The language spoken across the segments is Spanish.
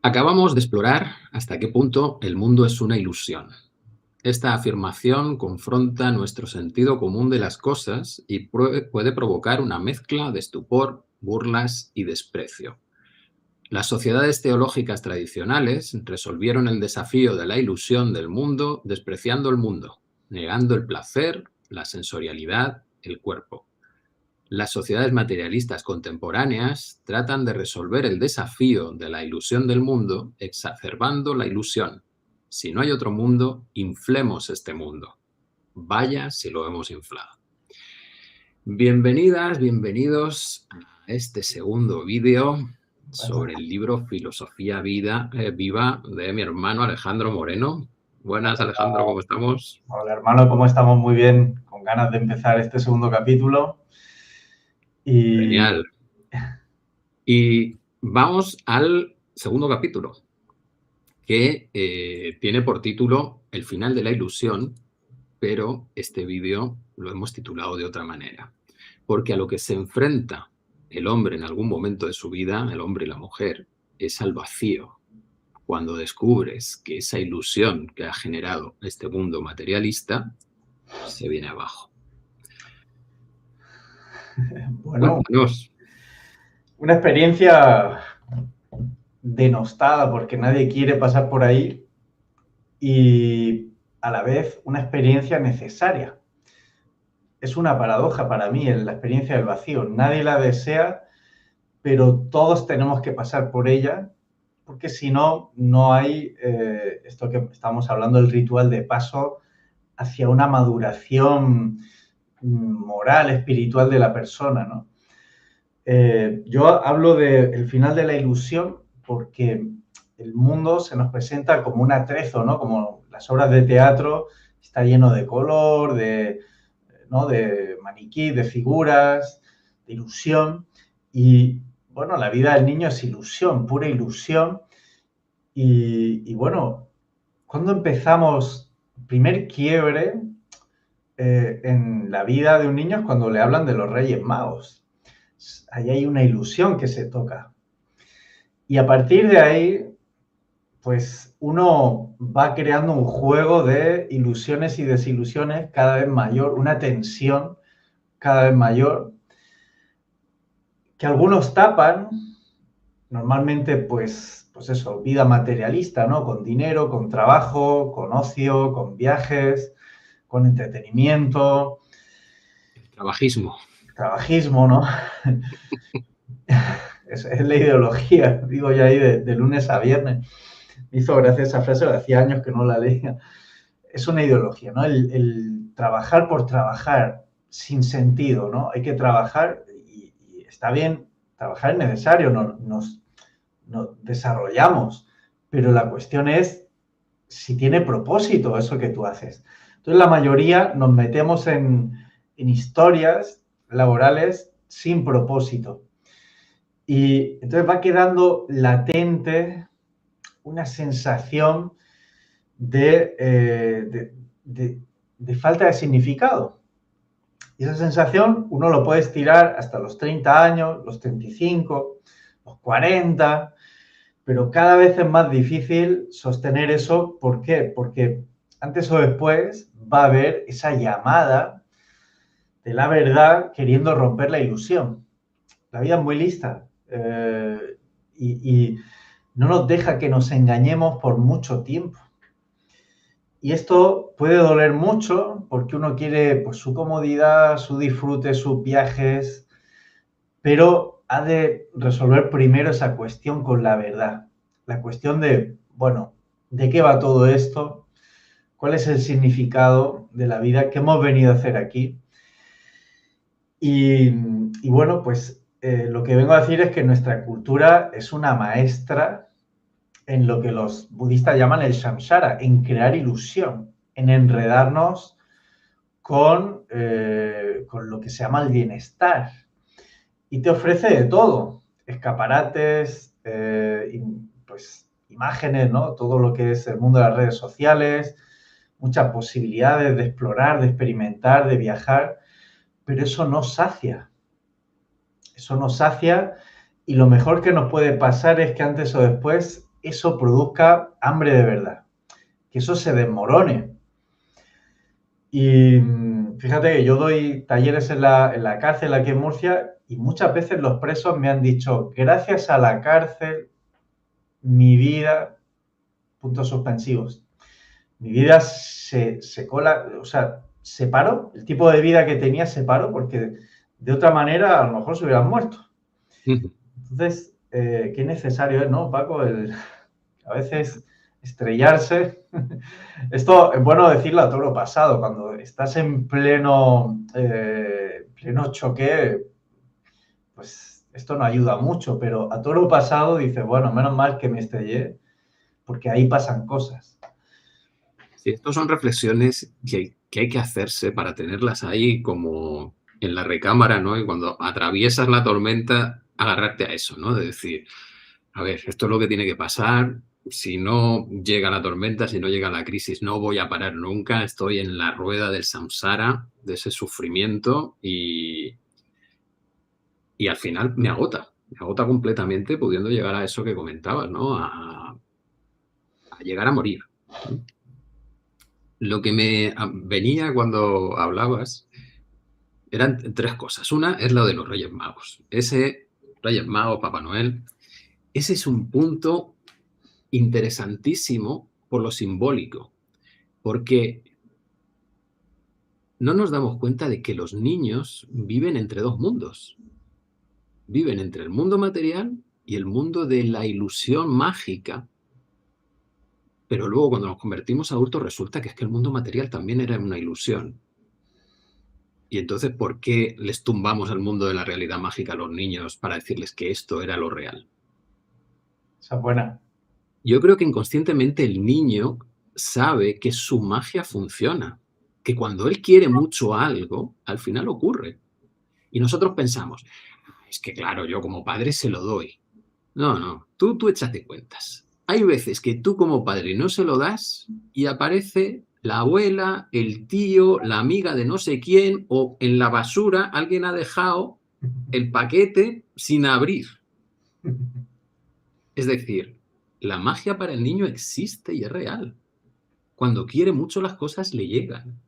Acabamos de explorar hasta qué punto el mundo es una ilusión. Esta afirmación confronta nuestro sentido común de las cosas y puede provocar una mezcla de estupor, burlas y desprecio. Las sociedades teológicas tradicionales resolvieron el desafío de la ilusión del mundo despreciando el mundo, negando el placer, la sensorialidad, el cuerpo. Las sociedades materialistas contemporáneas tratan de resolver el desafío de la ilusión del mundo exacerbando la ilusión. Si no hay otro mundo, inflemos este mundo. Vaya si lo hemos inflado. Bienvenidas, bienvenidos a este segundo vídeo sobre el libro Filosofía Viva de mi hermano Alejandro Moreno. Buenas, Alejandro, ¿cómo estamos? Hola, hermano, ¿cómo estamos? Muy bien, con ganas de empezar este segundo capítulo. Genial. Y vamos al segundo capítulo, que tiene por título El final de la ilusión, pero este vídeo lo hemos titulado de otra manera, porque a lo que se enfrenta el hombre en algún momento de su vida, el hombre y la mujer, es al vacío. Cuando descubres que esa ilusión que ha generado este mundo materialista se viene abajo. Bueno, Cuéntanos. una experiencia denostada porque nadie quiere pasar por ahí y a la vez una experiencia necesaria. Es una paradoja para mí la experiencia del vacío. Nadie la desea, pero todos tenemos que pasar por ella porque si no, no hay esto que estamos hablando, el ritual de paso hacia una maduración moral, espiritual de la persona, ¿no? Yo hablo del final de la ilusión porque el mundo se nos presenta como un atrezo, ¿no? Como las obras de teatro, está lleno de color, ¿no? De maniquí, de figuras, de ilusión. Y, bueno, la vida del niño es ilusión, pura ilusión. Y bueno, ¿cuándo empezamos? El primer quiebre en la vida de un niño es cuando le hablan de los Reyes Magos. Ahí hay una ilusión que se toca. Y a partir de ahí, pues uno va creando un juego de ilusiones y desilusiones cada vez mayor, una tensión cada vez mayor, que algunos tapan, normalmente pues eso, vida materialista, ¿no? Con dinero, con trabajo, con ocio, con viajes, con entretenimiento. Trabajismo. Trabajismo, ¿no? Es la ideología, digo yo ahí, de lunes a viernes. Me hizo gracia esa frase, hacía años que no la leía. Es una ideología, ¿no? El trabajar por trabajar sin sentido, ¿no? Hay que trabajar y está bien, trabajar es necesario, nos desarrollamos, pero la cuestión es si tiene propósito eso que tú haces. Entonces la mayoría nos metemos en historias laborales sin propósito. Y entonces va quedando latente una sensación de falta de significado. Y esa sensación uno lo puede estirar hasta los 30 años, los 35, los 40, pero cada vez es más difícil sostener eso. ¿Por qué? Porque antes o después va a haber esa llamada de la verdad queriendo romper la ilusión. La vida es muy lista y no nos deja que nos engañemos por mucho tiempo. Y esto puede doler mucho porque uno quiere pues, su comodidad, su disfrute, sus viajes, pero ha de resolver primero esa cuestión con la verdad. La cuestión de, bueno, ¿de qué va todo esto? ¿Cuál es el significado de la vida? ¿Qué hemos venido a hacer aquí? Y bueno, pues lo que vengo a decir es que nuestra cultura es una maestra en lo que los budistas llaman el samsara, en crear ilusión, en enredarnos con lo que se llama el bienestar. Y te ofrece de todo, escaparates, pues imágenes, ¿no? Todo lo que es el mundo de las redes sociales, muchas posibilidades de explorar, de experimentar, de viajar, pero eso no sacia. Eso no sacia y lo mejor que nos puede pasar es que antes o después eso produzca hambre de verdad, que eso se desmorone. Y fíjate que yo doy talleres en la cárcel aquí en Murcia y muchas veces los presos me han dicho, gracias a la cárcel, mi vida, puntos suspensivos, mi vida se paró, el tipo de vida que tenía se paró porque de otra manera a lo mejor se hubieran muerto. Entonces, qué necesario es, ¿no, Paco? A veces estrellarse. Esto es bueno decirlo a toro pasado, cuando estás en pleno choque, pues esto no ayuda mucho, pero a toro pasado dices, bueno, menos mal que me estrellé, porque ahí pasan cosas. Sí, estas son reflexiones que hay que hacerse para tenerlas ahí como en la recámara, ¿no? Y cuando atraviesas la tormenta, agarrarte a eso, ¿no? De decir, a ver, esto es lo que tiene que pasar. Si no llega la tormenta, si no llega la crisis, no voy a parar nunca. Estoy en la rueda del samsara, de ese sufrimiento y al final me agota completamente pudiendo llegar a eso que comentabas, ¿no? A llegar a morir. Lo que me venía cuando hablabas eran tres cosas. Una es lo de los Reyes Magos. Ese Reyes Magos, Papá Noel, ese es un punto interesantísimo por lo simbólico, porque no nos damos cuenta de que los niños viven entre dos mundos. Viven entre el mundo material y el mundo de la ilusión mágica, pero luego cuando nos convertimos a adultos resulta que es que el mundo material también era una ilusión. Y entonces, ¿por qué les tumbamos al mundo de la realidad mágica a los niños para decirles que esto era lo real? Esa es buena. Yo creo que inconscientemente el niño sabe que su magia funciona, que cuando él quiere mucho algo, al final ocurre. Y nosotros pensamos, es que claro, yo como padre se lo doy. No, tú échate cuentas. Hay veces que tú como padre no se lo das y aparece la abuela, el tío, la amiga de no sé quién, o en la basura alguien ha dejado el paquete sin abrir. Es decir, la magia para el niño existe y es real. Cuando quiere mucho las cosas le llegan.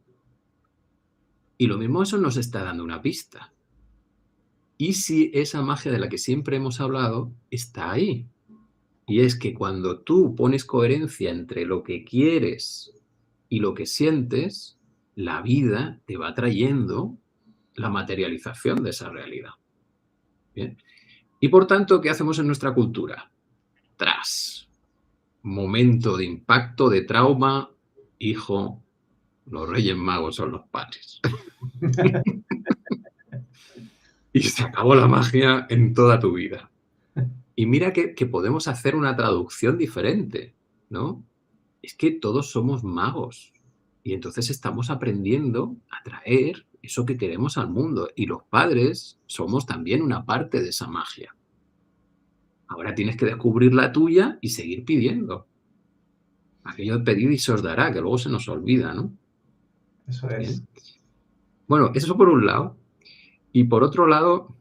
Y lo mismo eso nos está dando una pista. ¿Y si esa magia de la que siempre hemos hablado está ahí? Y es que cuando tú pones coherencia entre lo que quieres y lo que sientes, la vida te va trayendo la materialización de esa realidad. ¿Bien? Y por tanto, ¿qué hacemos en nuestra cultura? Tras momento de impacto, de trauma, hijo, los Reyes Magos son los padres. Y se acabó la magia en toda tu vida. Y mira que podemos hacer una traducción diferente, ¿no? Es que todos somos magos y entonces estamos aprendiendo a traer eso que queremos al mundo y los padres somos también una parte de esa magia. Ahora tienes que descubrir la tuya y seguir pidiendo. Aquello de pedir y se os dará, que luego se nos olvida, ¿no? Eso es. Bien. Bueno, eso por un lado. Y por otro lado,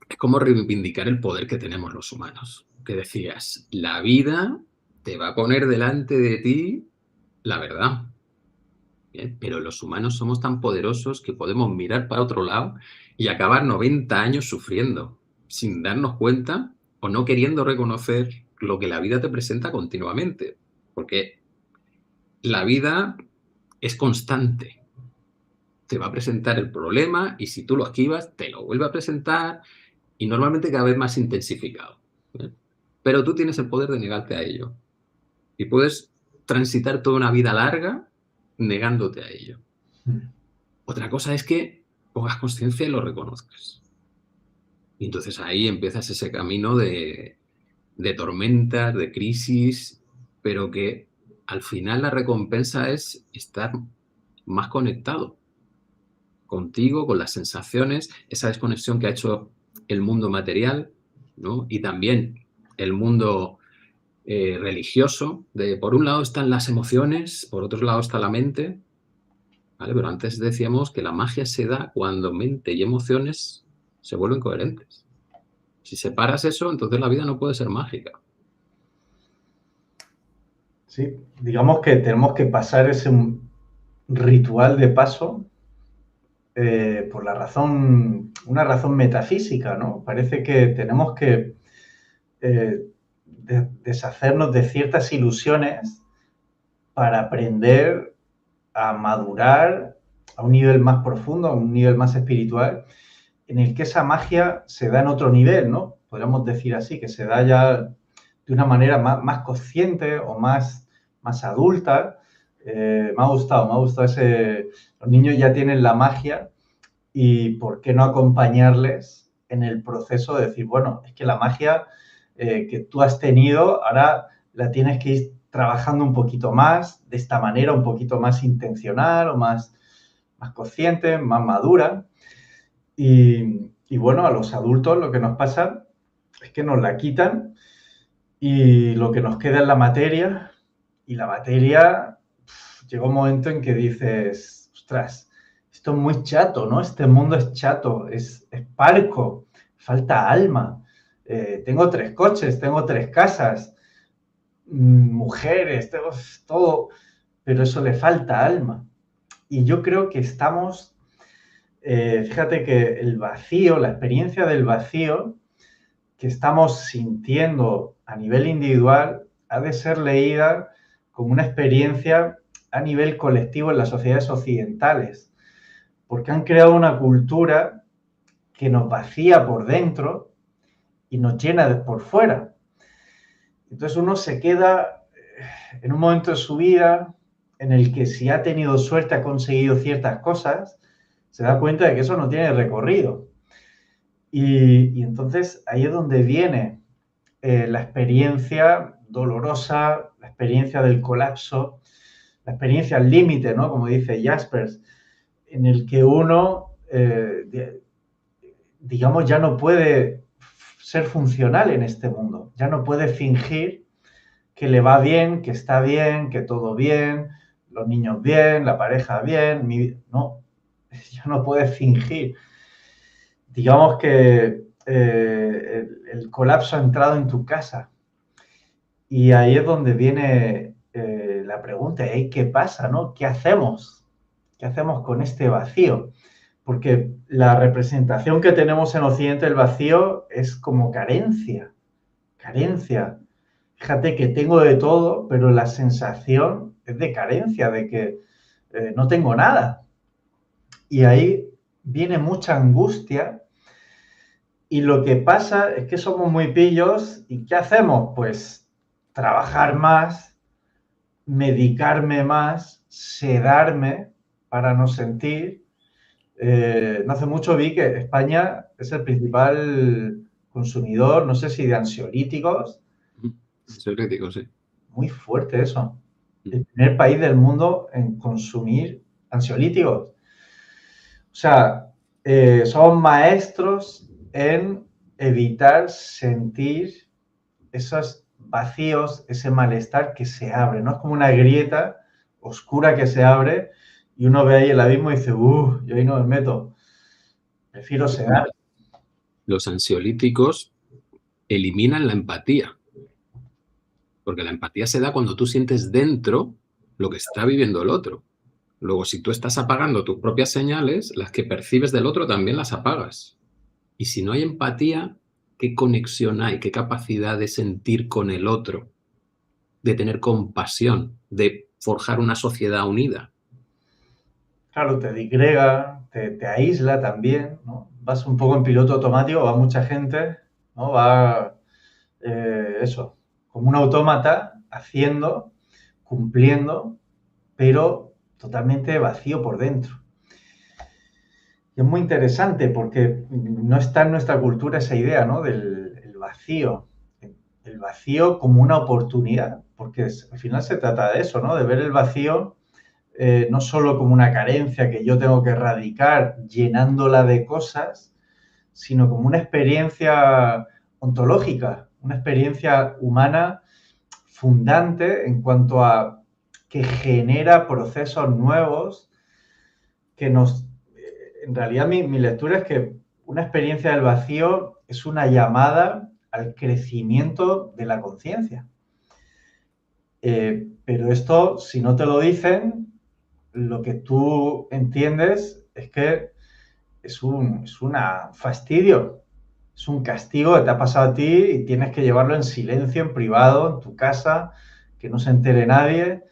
es como reivindicar el poder que tenemos los humanos. Que decías, la vida te va a poner delante de ti la verdad. Bien, pero los humanos somos tan poderosos que podemos mirar para otro lado y acabar 90 años sufriendo, sin darnos cuenta o no queriendo reconocer lo que la vida te presenta continuamente. Porque la vida es constante. Te va a presentar el problema y si tú lo esquivas, te lo vuelve a presentar y normalmente cada vez más intensificado. ¿Bien? Pero tú tienes el poder de negarte a ello. Y puedes transitar toda una vida larga negándote a ello. Otra cosa es que pongas conciencia y lo reconozcas. Y entonces ahí empiezas ese camino de tormentas, de crisis, pero que al final la recompensa es estar más conectado contigo, con las sensaciones, esa desconexión que ha hecho el mundo material, ¿no? Y también el mundo religioso, de por un lado están las emociones, por otro lado está la mente, ¿vale? Pero antes decíamos que la magia se da cuando mente y emociones se vuelven coherentes. Si separas eso, entonces la vida no puede ser mágica. Sí, digamos que tenemos que pasar ese ritual de paso por una razón metafísica, ¿no? Parece que tenemos que deshacernos de ciertas ilusiones para aprender a madurar a un nivel más profundo, a un nivel más espiritual, en el que esa magia se da en otro nivel, ¿no? Podríamos decir así, que se da ya de una manera más consciente o más adulta. Me ha gustado ese... Los niños ya tienen la magia y ¿por qué no acompañarles en el proceso de decir, bueno, es que la magia que tú has tenido, ahora la tienes que ir trabajando un poquito más, de esta manera un poquito más intencional o más consciente, más madura. Y bueno, a los adultos lo que nos pasa es que nos la quitan y lo que nos queda es la materia. Y la materia, llega un momento en que dices, ostras, esto es muy chato, ¿no? Este mundo es chato, es parco, falta alma. Tengo 3 coches, tengo 3 casas, mujeres, tengo todo, pero eso le falta alma. Y yo creo que estamos, fíjate que el vacío, la experiencia del vacío que estamos sintiendo a nivel individual ha de ser leída como una experiencia a nivel colectivo en las sociedades occidentales, porque han creado una cultura que nos vacía por dentro y nos llena por fuera. Entonces uno se queda en un momento de su vida en el que si ha tenido suerte, ha conseguido ciertas cosas, se da cuenta de que eso no tiene recorrido. Y entonces ahí es donde viene la experiencia dolorosa, la experiencia del colapso, la experiencia al límite, ¿no? Como dice Jaspers, en el que uno, digamos, ya no puede ser funcional en este mundo, ya no puede fingir que le va bien, que está bien, que todo bien, los niños bien, la pareja bien, no, ya no puede fingir. Digamos que el colapso ha entrado en tu casa. Y ahí es donde viene la pregunta, ¿eh? ¿Qué pasa, no? ¿Qué hacemos? ¿Qué hacemos con este vacío? Porque la representación que tenemos en Occidente del vacío es como carencia, carencia. Fíjate que tengo de todo, pero la sensación es de carencia, de que no tengo nada. Y ahí viene mucha angustia y lo que pasa es que somos muy pillos y ¿qué hacemos? Pues trabajar más, medicarme más, sedarme para no sentir. No hace mucho vi que España es el principal consumidor, no sé si de ansiolíticos. Soy crítico, sí. Muy fuerte eso. El primer país del mundo en consumir ansiolíticos. O sea, somos maestros en evitar sentir esos vacíos, ese malestar que se abre, ¿no? Es como una grieta oscura que se abre y uno ve ahí el abismo y dice, yo ahí no me meto, prefiero sedar. Los ansiolíticos eliminan la empatía, porque la empatía se da cuando tú sientes dentro lo que está viviendo el otro. Luego, si tú estás apagando tus propias señales, las que percibes del otro también las apagas. Y si no hay empatía, ¿qué conexión hay? ¿Qué capacidad de sentir con el otro? De tener compasión, de forjar una sociedad unida. Claro, te disgrega, te aísla también, ¿no? Vas un poco en piloto automático, va mucha gente, ¿no? Va, eso, como un autómata, haciendo, cumpliendo, pero totalmente vacío por dentro. Y es muy interesante porque no está en nuestra cultura esa idea, ¿no? Del el vacío. El vacío como una oportunidad, porque al final se trata de eso, ¿no? De ver el vacío no solo como una carencia que yo tengo que erradicar llenándola de cosas, sino como una experiencia ontológica, una experiencia humana fundante en cuanto a que genera procesos nuevos que nos... En realidad mi lectura es que una experiencia del vacío es una llamada al crecimiento de la conciencia. Pero esto, si no te lo dicen, lo que tú entiendes es que es un fastidio, es un castigo que te ha pasado a ti y tienes que llevarlo en silencio, en privado, en tu casa, que no se entere nadie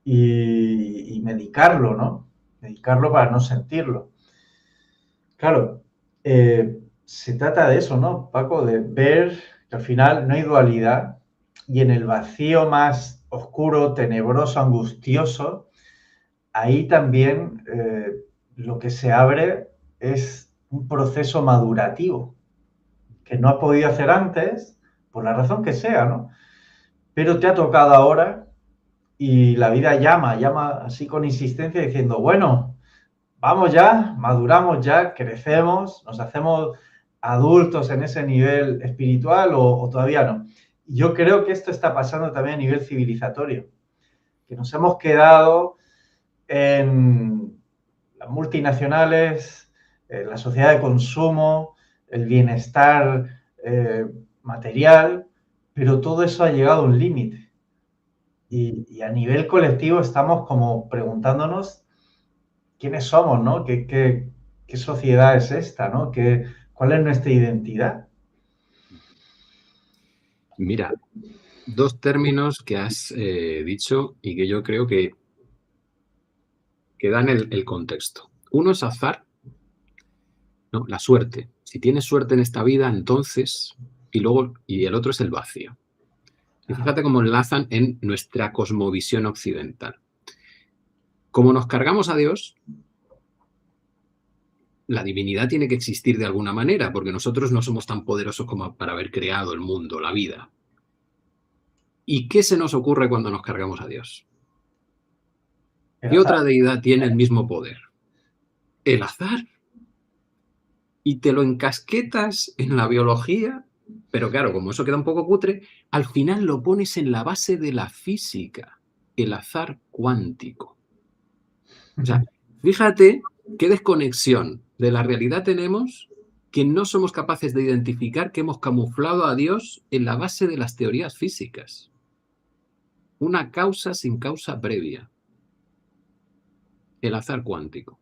y medicarlo, ¿no? Medicarlo para no sentirlo. Claro, se trata de eso, ¿no, Paco? De ver que al final no hay dualidad y en el vacío más oscuro, tenebroso, angustioso, ahí también lo que se abre es un proceso madurativo que no has podido hacer antes, por la razón que sea, ¿no? Pero te ha tocado ahora y la vida llama así con insistencia diciendo, bueno, vamos ya, maduramos ya, crecemos, nos hacemos adultos en ese nivel espiritual o todavía no. Yo creo que esto está pasando también a nivel civilizatorio, que nos hemos quedado en las multinacionales, la sociedad de consumo, el bienestar material, pero todo eso ha llegado a un límite. Y a nivel colectivo estamos como preguntándonos quiénes somos, ¿no? ¿Qué sociedad es esta, ¿no? ¿Cuál es nuestra identidad? Mira, dos términos que has dicho y que yo creo que dan el contexto. Uno es azar, ¿no? La suerte. Si tienes suerte en esta vida, entonces, y el otro es el vacío. Y fíjate cómo enlazan en nuestra cosmovisión occidental. Como nos cargamos a Dios, la divinidad tiene que existir de alguna manera, porque nosotros no somos tan poderosos como para haber creado el mundo, la vida. ¿Y qué se nos ocurre cuando nos cargamos a Dios? ¿Qué otra deidad tiene el mismo poder? El azar. Y te lo encasquetas en la biología, pero claro, como eso queda un poco cutre, al final lo pones en la base de la física, el azar cuántico. O sea, fíjate qué desconexión de la realidad tenemos que no somos capaces de identificar que hemos camuflado a Dios en la base de las teorías físicas. Una causa sin causa previa. El azar cuántico.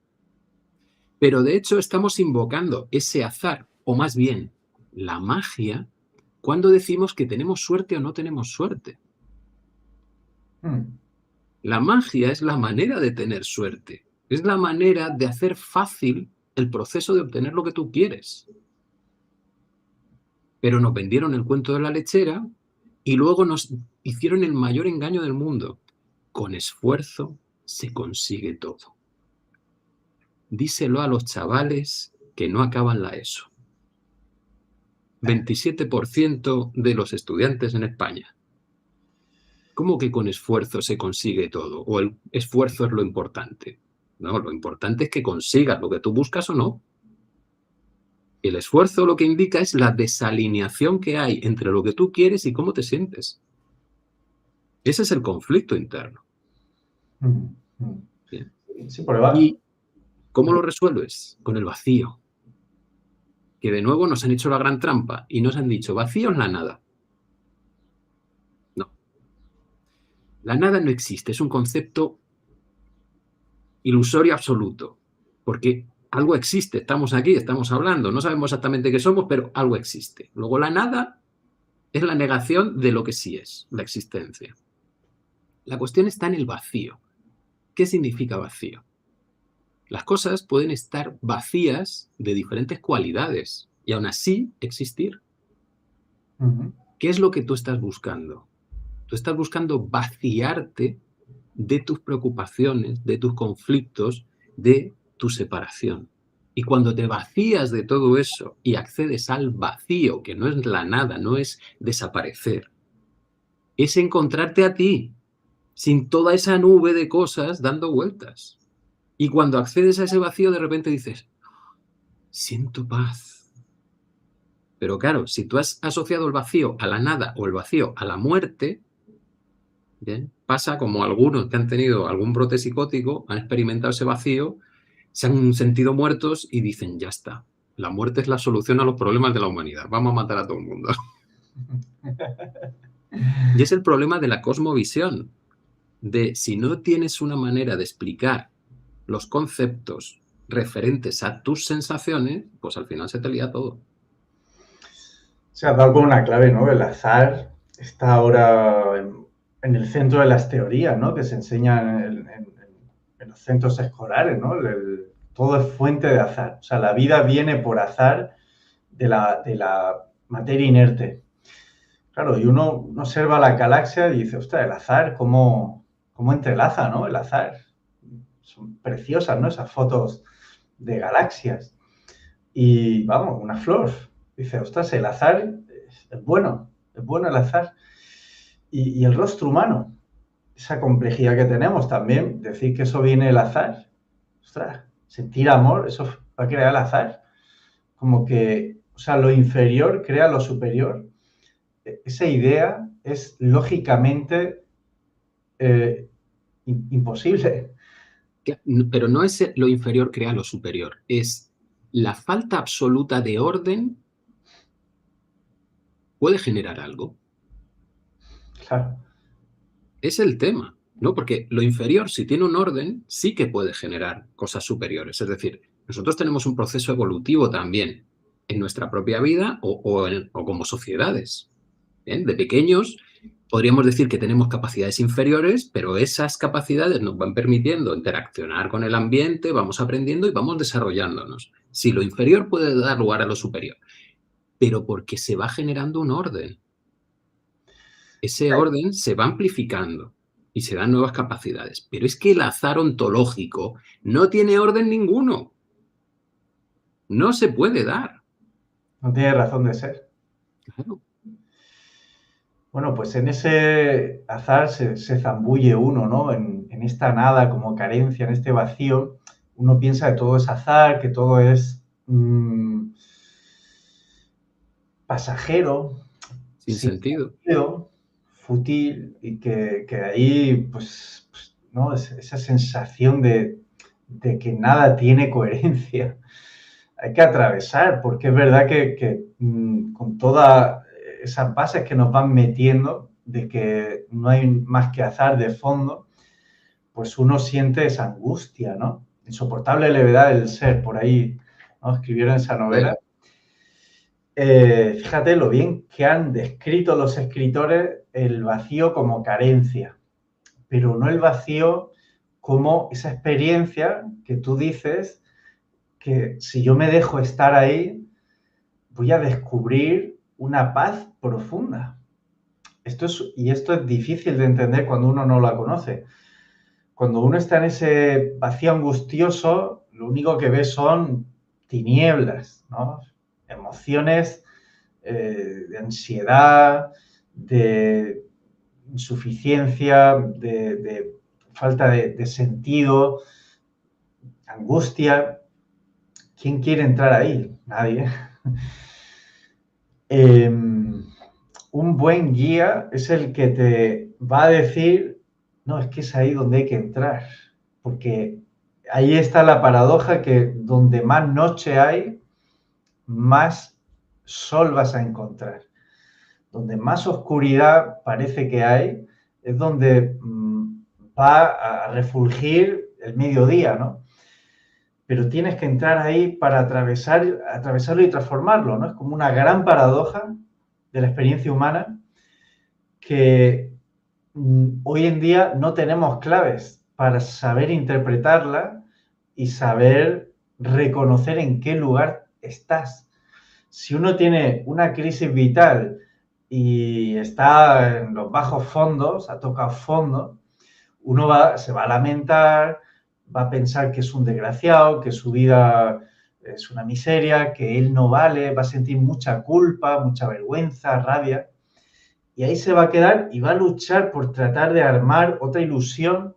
Pero de hecho estamos invocando ese azar, o más bien la magia, cuando decimos que tenemos suerte o no tenemos suerte. La magia es la manera de tener suerte. Es la manera de hacer fácil el proceso de obtener lo que tú quieres. Pero nos vendieron el cuento de la lechera y luego nos hicieron el mayor engaño del mundo. Con esfuerzo se consigue todo. Díselo a los chavales que no acaban la ESO. 27% de los estudiantes en España. ¿Cómo que con esfuerzo se consigue todo? ¿O el esfuerzo es lo importante? No, lo importante es que consigas lo que tú buscas o no. El esfuerzo lo que indica es la desalineación que hay entre lo que tú quieres y cómo te sientes. Ese es el conflicto interno. Bien. Sí, prueba. ¿Y cómo lo resuelves? Con el vacío. Que de nuevo nos han hecho la gran trampa y nos han dicho, vacío es la nada. No. La nada no existe, es un concepto ilusorio absoluto, porque algo existe, estamos aquí, estamos hablando, no sabemos exactamente qué somos, pero algo existe. Luego la nada es la negación de lo que sí es, la existencia. La cuestión está en el vacío. ¿Qué significa vacío? Las cosas pueden estar vacías de diferentes cualidades y aún así existir. ¿Qué es lo que tú estás buscando? Tú estás buscando vaciarte de tus preocupaciones, de tus conflictos, de tu separación. Y cuando te vacías de todo eso y accedes al vacío, que no es la nada, no es desaparecer, es encontrarte a ti, sin toda esa nube de cosas dando vueltas. Y cuando accedes a ese vacío, de repente dices, siento paz. Pero claro, si tú has asociado el vacío a la nada o el vacío a la muerte, ¿bien? Pasa como algunos que han tenido algún brote psicótico, han experimentado ese vacío, se han sentido muertos y dicen, ya está, la muerte es la solución a los problemas de la humanidad, vamos a matar a todo el mundo. Y es el problema de la cosmovisión, de si no tienes una manera de explicar los conceptos referentes a tus sensaciones, pues al final se te lía todo. Se ha dado con una clave, ¿no? El azar está ahora en el centro de las teorías, ¿no? Que se enseñan en los centros escolares, ¿no? Todo es fuente de azar. O sea, la vida viene por azar de la materia inerte. Claro, y uno observa la galaxia y dice, ostras, el azar, cómo entrelaza, ¿no? El azar. Son preciosas, ¿no? Esas fotos de galaxias. Y vamos, una flor. Dice, ostras, el azar es bueno el azar. Y el rostro humano, esa complejidad que tenemos también, decir que eso viene del azar, ostras, sentir amor, eso va a crear el azar. Como que, o sea, lo inferior crea lo superior. Esa idea es lógicamente imposible. Pero no es lo inferior crea lo superior, es la falta absoluta de orden puede generar algo. Claro. Es el tema, ¿no? Porque lo inferior, si tiene un orden, sí que puede generar cosas superiores. Es decir, nosotros tenemos un proceso evolutivo también en nuestra propia vida o como sociedades. ¿Bien? De pequeños podríamos decir que tenemos capacidades inferiores, pero esas capacidades nos van permitiendo interaccionar con el ambiente, vamos aprendiendo y vamos desarrollándonos. Si lo inferior puede dar lugar a lo superior, pero porque se va generando un orden. Ese orden se va amplificando y se dan nuevas capacidades. Pero es que el azar ontológico no tiene orden ninguno. No se puede dar. No tiene razón de ser. Claro. Bueno, pues en ese azar se zambulle uno, ¿no? En esta nada como carencia, en este vacío, uno piensa que todo es azar, que todo es pasajero, Sin sin sentido. sentido, fútil, y que ahí, pues, ¿no? Esa sensación de que nada tiene coherencia. Hay que atravesar, porque es verdad que con todas esas bases que nos van metiendo, de que no hay más que azar de fondo, pues uno siente esa angustia, ¿no? Insoportable levedad del ser, por ahí, ¿no? Escribieron esa novela. Fíjate lo bien que han descrito los escritores el vacío como carencia, pero no el vacío como esa experiencia que tú dices que si yo me dejo estar ahí, voy a descubrir una paz profunda. Esto es difícil de entender cuando uno no la conoce. Cuando uno está en ese vacío angustioso, lo único que ve son tinieblas, ¿no? Emociones de ansiedad, de insuficiencia, de falta de sentido, angustia. ¿Quién quiere entrar ahí? Nadie. Un buen guía es el que te va a decir, no, es que es ahí donde hay que entrar, porque ahí está la paradoja que donde más noche hay, más sol vas a encontrar. Donde más oscuridad parece que hay, es donde va a refulgir el mediodía, ¿no? Pero tienes que entrar ahí para atravesarlo y transformarlo, ¿no? Es como una gran paradoja de la experiencia humana que hoy en día no tenemos claves para saber interpretarla y saber reconocer en qué lugar estás. Si uno tiene una crisis vital y está en los bajos fondos, ha tocado fondo, se va a lamentar, va a pensar que es un desgraciado, que su vida es una miseria, que él no vale, va a sentir mucha culpa, mucha vergüenza, rabia. Y ahí se va a quedar y va a luchar por tratar de armar otra ilusión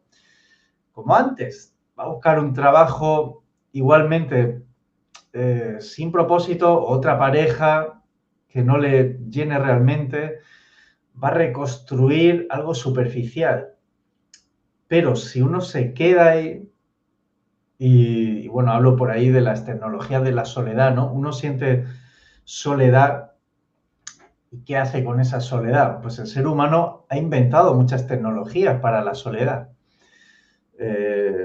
como antes. Va a buscar un trabajo igualmente sin propósito, otra pareja que no le llene realmente. Va a reconstruir algo superficial. Pero si uno se queda ahí, y bueno, hablo por ahí de las tecnologías de la soledad, ¿no? Uno siente soledad ¿Y qué hace con esa soledad? Pues el ser humano ha inventado muchas tecnologías para la soledad.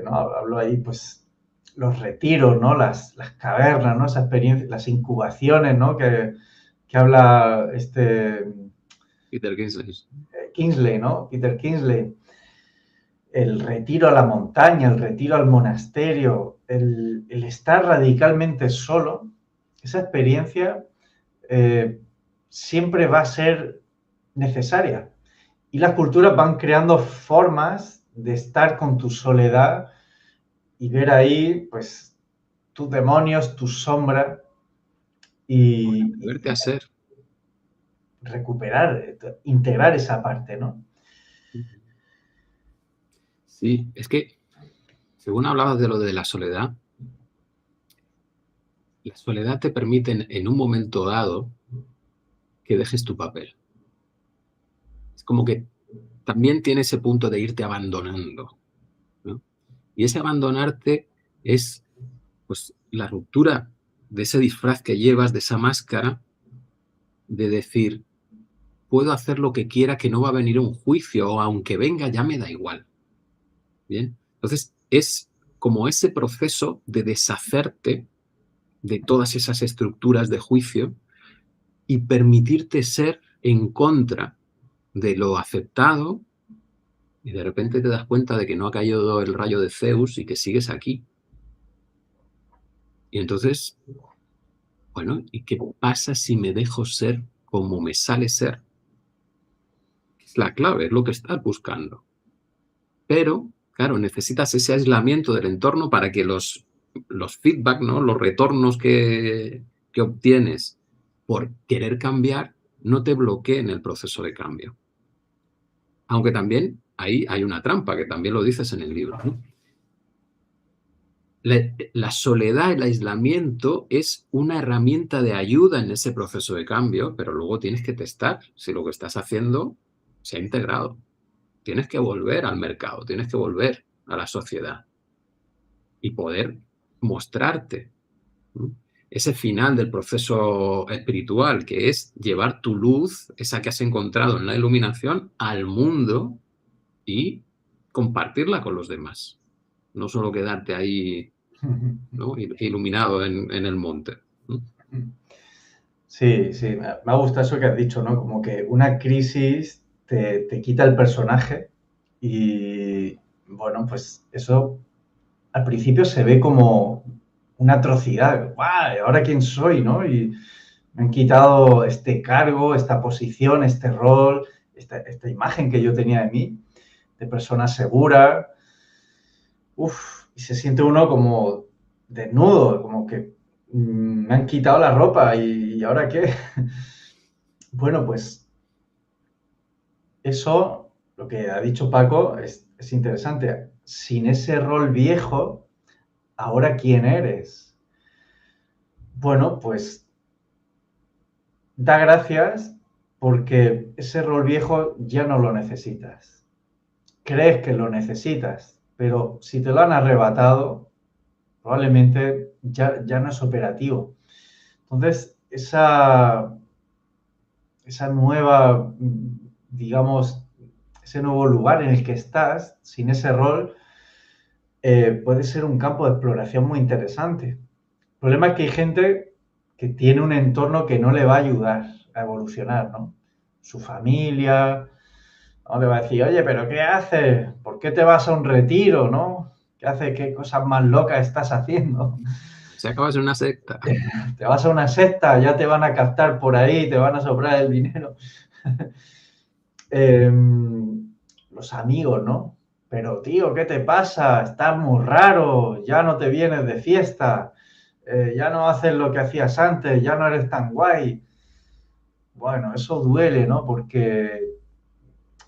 ¿No? Hablo ahí, pues, los retiros, ¿no? Las cavernas, ¿no? Esa experiencia, las incubaciones, ¿no? Que habla Peter Kingsley. Kingsley, ¿no? Peter Kingsley. El retiro a la montaña, el retiro al monasterio, el estar radicalmente solo, esa experiencia siempre va a ser necesaria. Y las culturas van creando formas de estar con tu soledad y ver ahí, pues, tus demonios, tu sombra y Verte a ser. recuperar, integrar esa parte, ¿no? Sí, es que, según hablabas de lo de la soledad te permite en un momento dado que dejes tu papel. Es como que también tiene ese punto de irte abandonando, ¿no? Y ese abandonarte es, pues, la ruptura de ese disfraz que llevas, de esa máscara, de decir, puedo hacer lo que quiera, que no va a venir un juicio, o aunque venga ya me da igual. ¿Bien? Entonces, es como ese proceso de deshacerte de todas esas estructuras de juicio y permitirte ser en contra de lo aceptado, y de repente te das cuenta de que no ha caído el rayo de Zeus y que sigues aquí. Y entonces, bueno, ¿y qué pasa si me dejo ser como me sale ser? Es la clave, es lo que estás buscando. Pero, claro, necesitas ese aislamiento del entorno para que los feedback, ¿no? Los retornos que obtienes por querer cambiar no te bloqueen el proceso de cambio. Aunque también ahí hay una trampa, que también lo dices en el libro, ¿no? La soledad, el aislamiento es una herramienta de ayuda en ese proceso de cambio, pero luego tienes que testar si lo que estás haciendo se ha integrado. Tienes que volver al mercado, tienes que volver a la sociedad y poder mostrarte, ¿no? Ese final del proceso espiritual, que es llevar tu luz, esa que has encontrado en la iluminación, al mundo y compartirla con los demás. No solo quedarte ahí, ¿no? Iluminado en el monte, ¿no? Sí, sí, me ha gustado eso que has dicho, ¿no? Como que una crisis te quita el personaje y, bueno, pues eso al principio se ve como una atrocidad. ¡Guau! ¿Ahora quién soy, no? Y me han quitado este cargo, esta posición, este rol, esta imagen que yo tenía de mí, de persona segura. Uf, y se siente uno como desnudo, como que me han quitado la ropa y ¿ahora qué? Bueno, pues eso, lo que ha dicho Paco, es interesante. Sin ese rol viejo, ¿ahora quién eres? Bueno, pues da gracias porque ese rol viejo ya no lo necesitas. Crees que lo necesitas, pero si te lo han arrebatado, probablemente ya no es operativo. Entonces, esa nueva, digamos, ese nuevo lugar en el que estás, sin ese rol, puede ser un campo de exploración muy interesante. El problema es que hay gente que tiene un entorno que no le va a ayudar a evolucionar, ¿no? Su familia, ¿no? Le va a decir, oye, pero ¿qué haces? ¿Por qué te vas a un retiro, no? ¿Qué haces? ¿Qué cosas más locas estás haciendo? Se acabas en una secta. Te vas a una secta, ya te van a captar por ahí, te van a sobrar el dinero. Los amigos, ¿no? Pero tío, ¿qué te pasa? Estás muy raro, ya no te vienes de fiesta, ya no haces lo que hacías antes, ya no eres tan guay. Bueno, eso duele, ¿no? Porque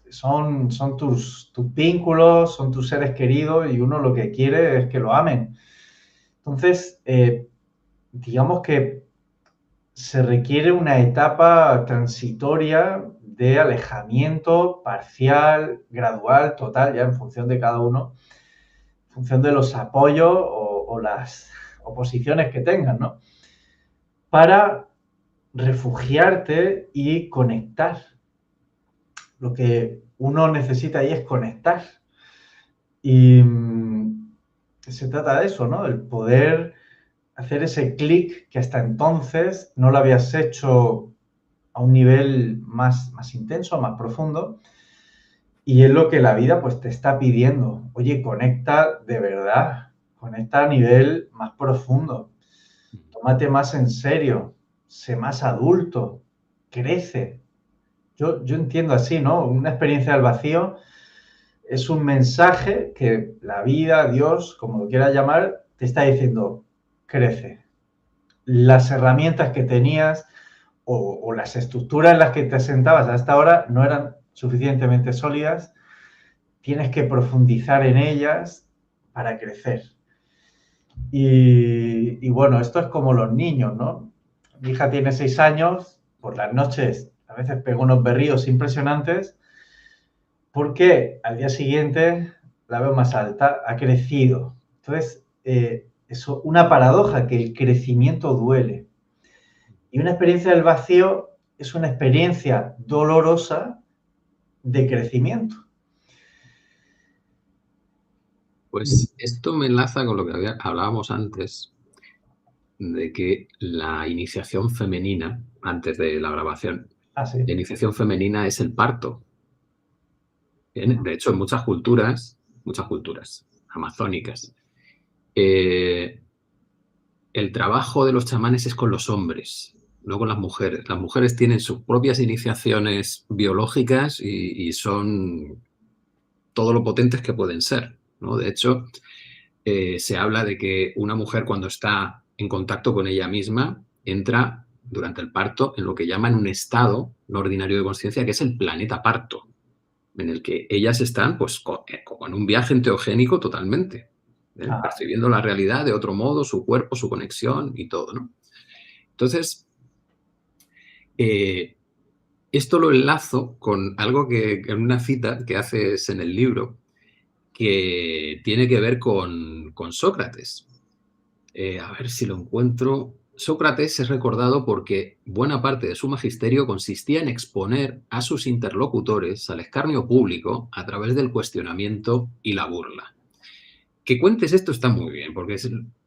son tus vínculos, son tus seres queridos y uno lo que quiere es que lo amen. Entonces, digamos que se requiere una etapa transitoria de alejamiento parcial, gradual, total, ya en función de cada uno, en función de los apoyos o las oposiciones que tengan, ¿no? Para refugiarte y conectar. Lo que uno necesita ahí es conectar. Y se trata de eso, ¿no? El poder hacer ese clic que hasta entonces no lo habías hecho a un nivel más intenso, más profundo. Y es lo que la vida pues te está pidiendo. Oye, conecta de verdad, conecta a nivel más profundo. Tómate más en serio, sé más adulto, crece. Yo entiendo así, ¿no? Una experiencia del vacío es un mensaje que la vida, Dios, como lo quieras llamar, te está diciendo, crece. Las herramientas que tenías o las estructuras en las que te sentabas hasta ahora no eran suficientemente sólidas, tienes que profundizar en ellas para crecer. Y bueno, esto es como los niños, ¿no? Mi hija tiene 6 años, por las noches a veces pega unos berríos impresionantes porque al día siguiente la veo más alta, ha crecido. Entonces, eso, una paradoja, que el crecimiento duele. Y una experiencia del vacío es una experiencia dolorosa de crecimiento. Pues esto me enlaza con lo que hablábamos antes, de que la iniciación femenina, antes de la grabación, Ah, sí. la iniciación femenina es el parto. Bien, de hecho, en muchas culturas amazónicas, el trabajo de los chamanes es con los hombres, no con las mujeres. Las mujeres tienen sus propias iniciaciones biológicas y son todo lo potentes que pueden ser, ¿no? De hecho, se habla de que una mujer, cuando está en contacto con ella misma, entra durante el parto en lo que llaman un estado no ordinario de conciencia, que es el planeta parto, en el que ellas están pues como en un viaje enteogénico totalmente, percibiendo la realidad de otro modo, su cuerpo, su conexión y todo, ¿no? Entonces, esto lo enlazo con algo que en una cita que haces en el libro, que tiene que ver con Sócrates. A ver si lo encuentro. Sócrates es recordado porque buena parte de su magisterio consistía en exponer a sus interlocutores al escarnio público a través del cuestionamiento y la burla. Que cuentes esto está muy bien, porque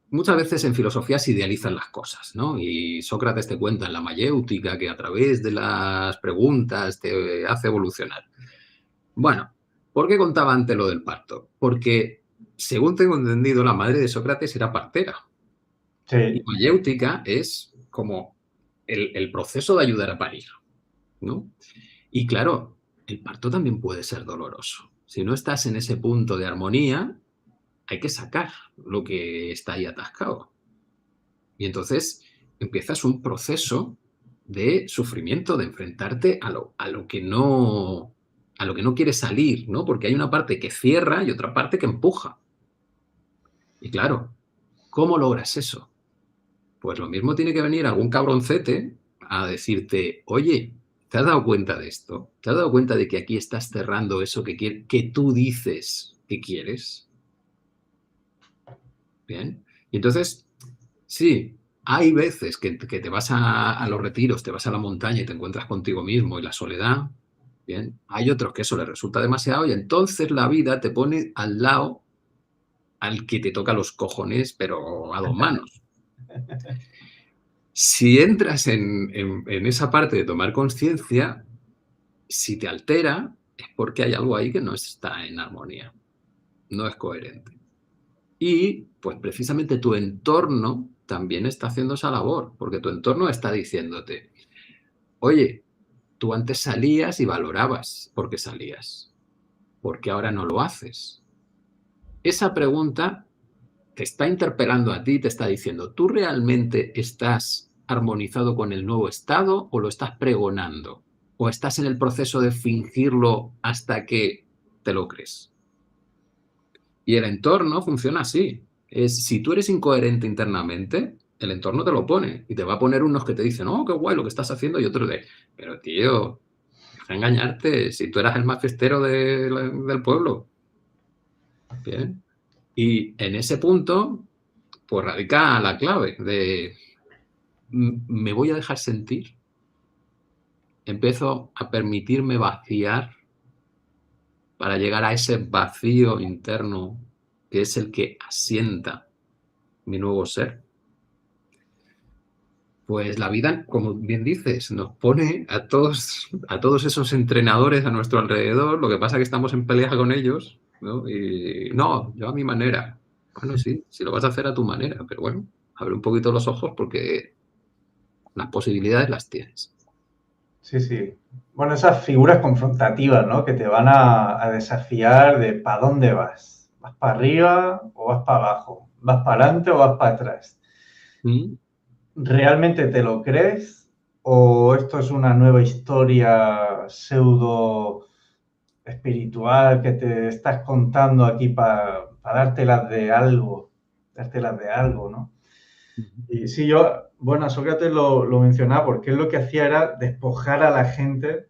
muchas veces en filosofía se idealizan las cosas, ¿no? Y Sócrates te cuenta en la mayéutica que a través de las preguntas te hace evolucionar. Bueno, ¿por qué contaba antes lo del parto? Porque, según tengo entendido, la madre de Sócrates era partera. Y Sí. mayéutica es como el proceso de ayudar a parir, ¿no? Y claro, el parto también puede ser doloroso. Si no estás en ese punto de armonía, hay que sacar lo que está ahí atascado. Y entonces empiezas un proceso de sufrimiento, de enfrentarte a lo que no quiere salir, ¿no? Porque hay una parte que cierra y otra parte que empuja. Y claro, ¿cómo logras eso? Pues lo mismo tiene que venir algún cabroncete a decirte, oye, ¿te has dado cuenta de esto? ¿Te has dado cuenta de que aquí estás cerrando eso que tú dices que quieres? Bien. Y entonces, sí, hay veces que te vas a los retiros, te vas a la montaña y te encuentras contigo mismo y la soledad. Bien. Hay otros que eso les resulta demasiado y entonces la vida te pone al lado al que te toca los cojones, pero a dos manos. Si entras en esa parte de tomar conciencia, si te altera, es porque hay algo ahí que no está en armonía, no es coherente. Y pues precisamente tu entorno también está haciendo esa labor, porque tu entorno está diciéndote, oye, tú antes salías y valorabas por qué salías, ¿por qué ahora no lo haces? Esa pregunta te está interpelando a ti, te está diciendo, ¿tú realmente estás armonizado con el nuevo estado o lo estás pregonando? ¿O estás en el proceso de fingirlo hasta que te lo crees? Y el entorno funciona así. Si tú eres incoherente internamente, el entorno te lo pone y te va a poner unos que te dicen, oh, qué guay lo que estás haciendo, y otros de, pero tío, deja de engañarte, si tú eras el más fiestero del pueblo. Bien. Y en ese punto, pues radica la clave de me voy a dejar sentir, empiezo a permitirme vaciar para llegar a ese vacío interno que es el que asienta mi nuevo ser. Pues la vida, como bien dices, nos pone a todos esos entrenadores a nuestro alrededor. Lo que pasa es que estamos en pelea con ellos, ¿no? Y no, yo a mi manera. Bueno, sí, si lo vas a hacer a tu manera, pero bueno, abre un poquito los ojos porque las posibilidades las tienes. Sí, sí. Bueno, esas figuras confrontativas, ¿no? Que te van a desafiar de ¿para dónde vas? ¿Vas para arriba o vas para abajo? ¿Vas para adelante o vas para atrás? ¿Mm? ¿Realmente te lo crees? ¿O esto es una nueva historia pseudo espiritual que te estás contando aquí para dártelas de algo, ¿no? Y sí, bueno, Sócrates lo mencionaba porque él lo que hacía era despojar a la gente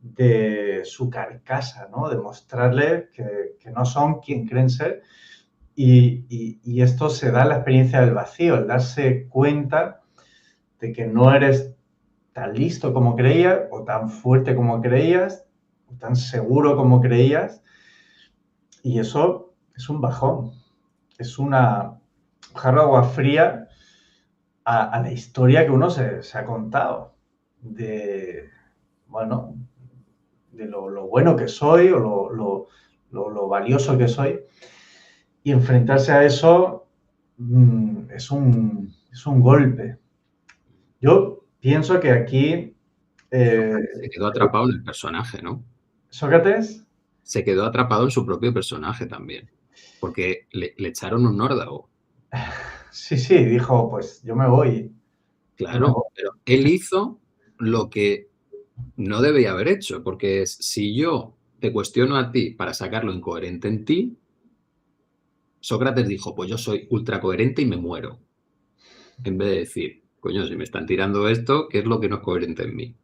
de su carcasa, ¿no? De mostrarle que no son quien creen ser. Y esto se da en la experiencia del vacío, el darse cuenta de que no eres tan listo como creías, o tan fuerte como creías, o tan seguro como creías. Y eso es un bajón, es un jarro de agua fría a la historia que uno se ha contado de, bueno, de lo bueno que soy o lo valioso que soy. Y enfrentarse a eso es un golpe. Yo pienso que aquí Se quedó atrapado en el personaje, ¿no? Sócrates, Se quedó atrapado en su propio personaje también, porque le echaron un órdago. sí, sí, dijo, pues yo me Claro, voy. pero él hizo lo que no debía haber hecho, porque si yo te cuestiono a ti para sacar lo incoherente en ti, Sócrates dijo, pues yo soy ultra coherente y me muero. En vez de decir, coño, si me están tirando esto, ¿qué es lo que no es coherente en mí?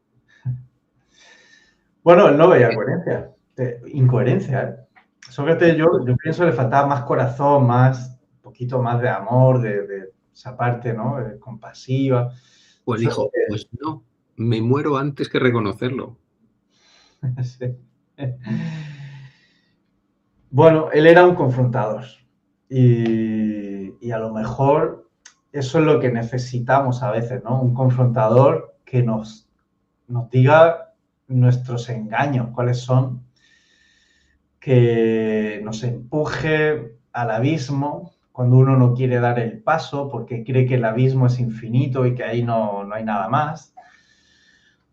Bueno, él no veía coherencia, incoherencia. Sócrates, Claro. yo pienso que le faltaba más corazón, un poquito más de amor, de esa parte, ¿no? Compasiva. Pues dijo, pues no, me muero antes que reconocerlo. Sí. Bueno, él era un confrontador y a lo mejor eso es lo que necesitamos a veces, ¿no? Un confrontador que nos diga nuestros engaños, cuáles son, que nos empuje al abismo cuando uno no quiere dar el paso porque cree que el abismo es infinito y que ahí no hay nada más,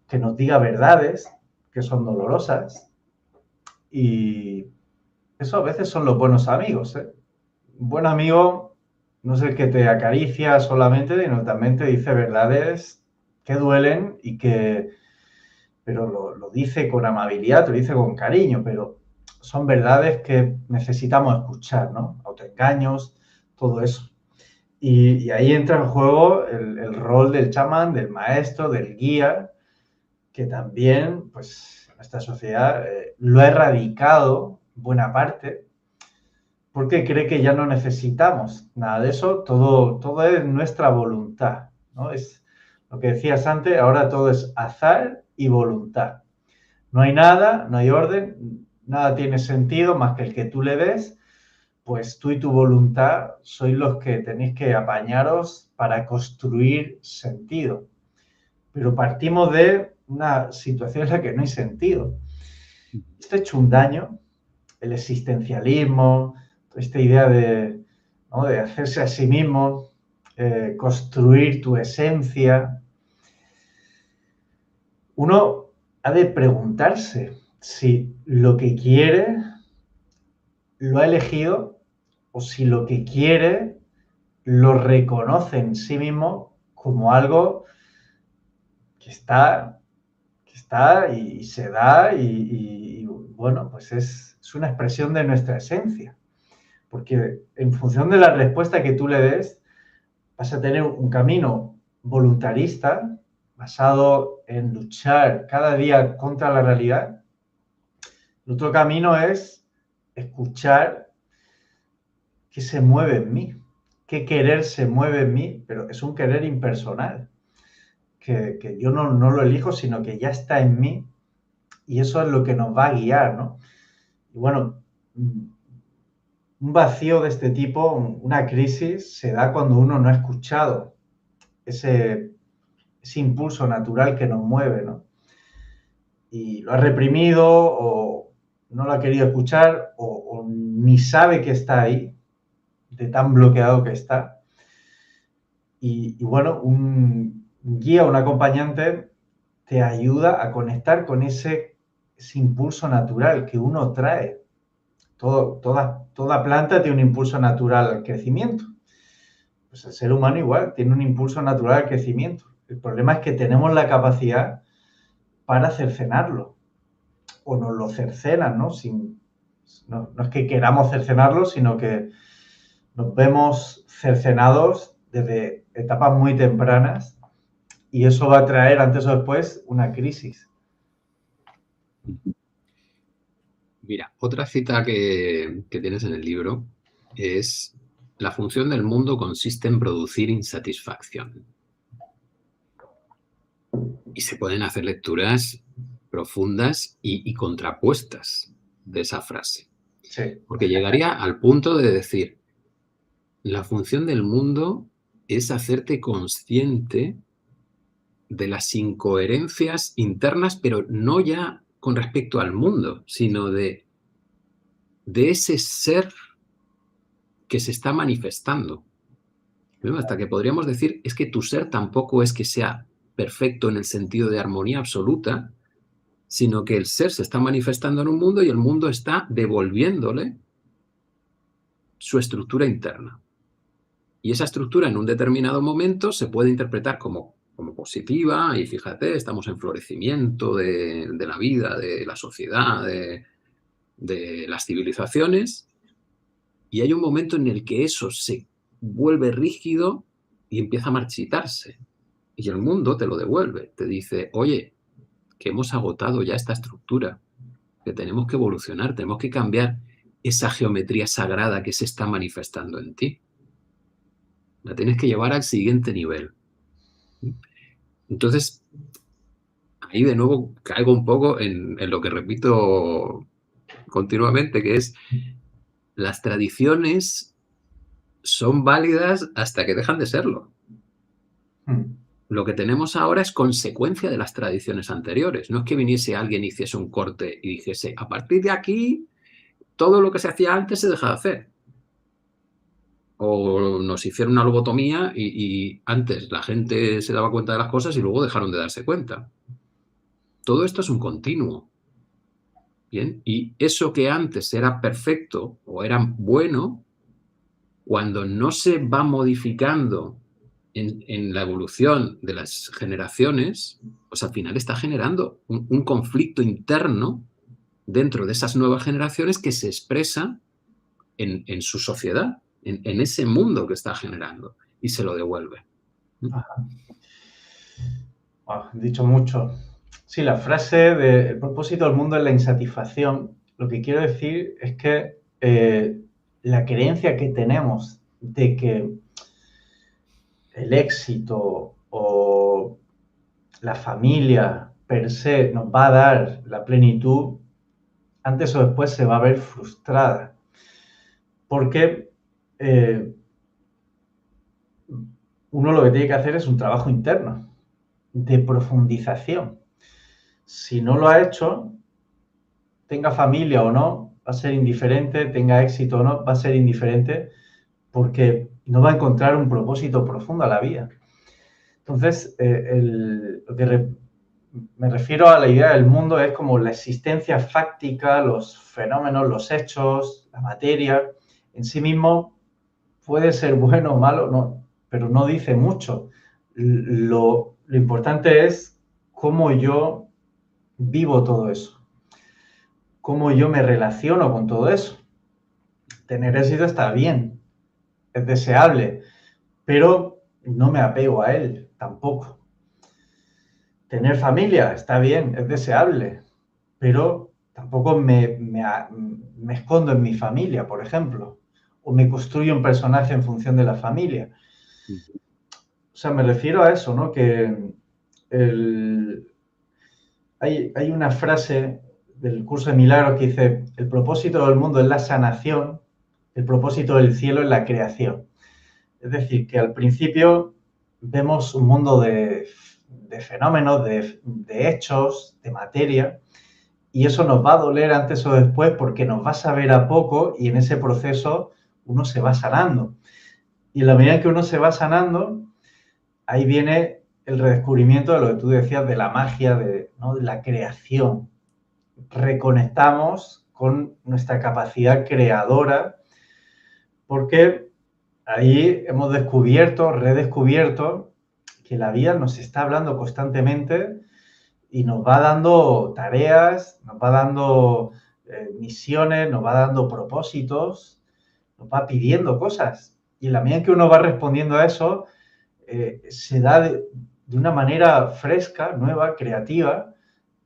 que nos diga verdades que son dolorosas y eso a veces son los buenos amigos, ¿eh? Un buen amigo no es el que te acaricia solamente, sino también te dice verdades que duelen pero lo dice con amabilidad, te lo dice con cariño, pero son verdades que necesitamos escuchar, ¿no? Autoengaños, todo eso. Y ahí entra en juego el rol del chamán, del maestro, del guía, que también, pues, nuestra sociedad lo ha erradicado buena parte, porque cree que ya no necesitamos nada de eso, todo es nuestra voluntad, ¿no? Es lo que decías antes, ahora todo es azar y voluntad. No hay nada, no hay orden, nada tiene sentido más que el que tú le des, pues tú y tu voluntad sois los que tenéis que apañaros para construir sentido. Pero partimos de una situación en la que no hay sentido. Esto ha hecho un daño, el existencialismo, esta idea ¿no? de hacerse a sí mismo, construir tu esencia. Uno ha de preguntarse si lo que quiere lo ha elegido o si lo que quiere lo reconoce en sí mismo como algo que está y se da y bueno, pues es una expresión de nuestra esencia. Porque en función de la respuesta que tú le des, vas a tener un camino voluntarista basado en luchar cada día contra la realidad. El otro camino es escuchar qué se mueve en mí, qué querer se mueve en mí, pero es un querer impersonal. que yo no lo elijo, sino que ya está en mí y eso es lo que nos va a guiar, ¿no? Y bueno, un vacío de este tipo, una crisis, se da cuando uno no ha escuchado ese impulso natural que nos mueve, ¿no? Y lo ha reprimido o no lo ha querido escuchar o ni sabe que está ahí, de tan bloqueado que está. Y bueno, un guía, un acompañante te ayuda a conectar con ese impulso natural que uno trae. Toda planta tiene un impulso natural al crecimiento. Pues el ser humano igual tiene un impulso natural al crecimiento. El problema es que tenemos la capacidad para cercenarlo o nos lo cercenan, ¿no? No es que queramos cercenarlo, sino que nos vemos cercenados desde etapas muy tempranas y eso va a traer antes o después una crisis. Mira, otra cita que tienes en el libro es: la función del mundo consiste en producir insatisfacción. Y se pueden hacer lecturas profundas y contrapuestas de esa frase. Sí. Porque llegaría al punto de decir, la función del mundo es hacerte consciente de las incoherencias internas, pero no ya con respecto al mundo, sino de ese ser que se está manifestando. Hasta que podríamos decir, es que tu ser tampoco es que sea perfecto en el sentido de armonía absoluta, sino que el ser se está manifestando en un mundo y el mundo está devolviéndole su estructura interna. Y esa estructura en un determinado momento se puede interpretar como positiva, y fíjate, estamos en florecimiento de la vida, de la sociedad, de las civilizaciones, y hay un momento en el que eso se vuelve rígido y empieza a marchitarse. Y el mundo te lo devuelve, te dice, oye, que hemos agotado ya esta estructura, que tenemos que evolucionar, tenemos que cambiar esa geometría sagrada que se está manifestando en ti. La tienes que llevar al siguiente nivel. Entonces, ahí de nuevo caigo un poco en lo que repito continuamente, que es, las tradiciones son válidas hasta que dejan de serlo. Lo que tenemos ahora es consecuencia de las tradiciones anteriores. No es que viniese alguien y hiciese un corte y dijese, a partir de aquí, todo lo que se hacía antes se deja de hacer. O nos hicieron una lobotomía y antes la gente se daba cuenta de las cosas y luego dejaron de darse cuenta. Todo esto es un continuo. ¿Bien? Y eso que antes era perfecto o era bueno, cuando no se va modificando en la evolución de las generaciones, pues al final está generando un conflicto interno dentro de esas nuevas generaciones que se expresa en su sociedad, en ese mundo que está generando, y se lo devuelve. Ajá. Wow, he dicho mucho. Sí, la frase de el propósito del mundo es la insatisfacción. Lo que quiero decir es que la creencia que tenemos de que el éxito o la familia per se nos va a dar la plenitud, antes o después se va a ver frustrada. Porque uno lo que tiene que hacer es un trabajo interno de profundización. Si no lo ha hecho, tenga familia o no, va a ser indiferente, tenga éxito o no, va a ser indiferente porque no va a encontrar un propósito profundo a la vida. Entonces, lo que me refiero a la idea del mundo es como la existencia fáctica, los fenómenos, los hechos, la materia, en sí mismo puede ser bueno o malo, no, pero no dice mucho. Lo importante es cómo yo vivo todo eso, cómo yo me relaciono con todo eso. Tener éxito está bien, es deseable, pero no me apego a él tampoco. Tener familia está bien, es deseable, pero tampoco me escondo en mi familia, por ejemplo, o me construyo un personaje en función de la familia. O sea, me refiero a eso, ¿no? Que Hay una frase del curso de milagros que dice: el propósito del mundo es la sanación, el propósito del cielo es la creación. Es decir, que al principio vemos un mundo de fenómenos, de hechos, de materia, y eso nos va a doler antes o después porque nos va a saber a poco, y en ese proceso uno se va sanando. Y en la medida en que uno se va sanando, ahí viene el redescubrimiento de lo que tú decías, de la magia, ¿no?, de la creación. Reconectamos con nuestra capacidad creadora, porque ahí hemos descubierto, redescubierto, que la vida nos está hablando constantemente y nos va dando tareas, nos va dando misiones, nos va dando propósitos, nos va pidiendo cosas. Y en la medida en que uno va respondiendo a eso, se da de una manera fresca, nueva, creativa,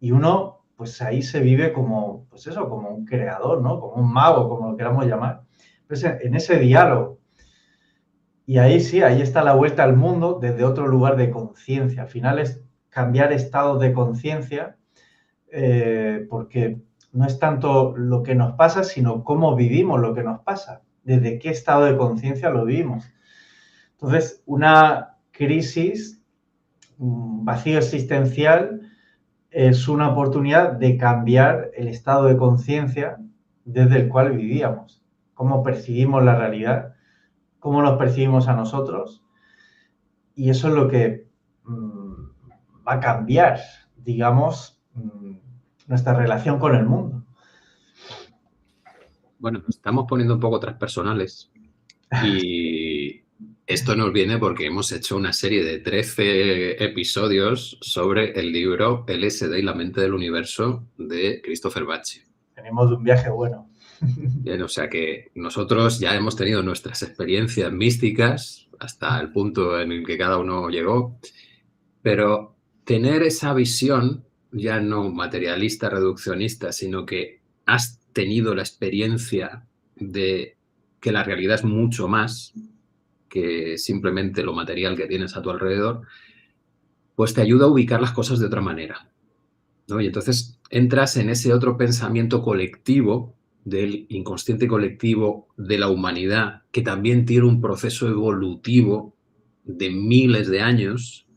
y uno, pues ahí se vive como, pues eso, como un creador, ¿no? Como un mago, como lo queramos llamar. Pues en ese diálogo. Y ahí sí, ahí está la vuelta al mundo desde otro lugar de conciencia. Al final es cambiar estados de conciencia, porque no es tanto lo que nos pasa, sino cómo vivimos lo que nos pasa, desde qué estado de conciencia lo vivimos. Entonces, una crisis, un vacío existencial, es una oportunidad de cambiar el estado de conciencia desde el cual vivíamos, cómo percibimos la realidad, cómo nos percibimos a nosotros, y eso es lo que va a cambiar, digamos, nuestra relación con el mundo. Bueno, nos estamos poniendo un poco transpersonales y esto nos viene porque hemos hecho una serie de 13 episodios sobre el libro LSD y la mente del universo de Christopher Bachi. Tenemos un viaje bueno. Bien, o sea que nosotros ya hemos tenido nuestras experiencias místicas hasta el punto en el que cada uno llegó, pero tener esa visión ya no materialista, reduccionista, sino que has tenido la experiencia de que la realidad es mucho más que simplemente lo material que tienes a tu alrededor, pues te ayuda a ubicar las cosas de otra manera, ¿no? Y entonces entras en ese otro pensamiento colectivo del inconsciente colectivo de la humanidad, que también tiene un proceso evolutivo de miles de años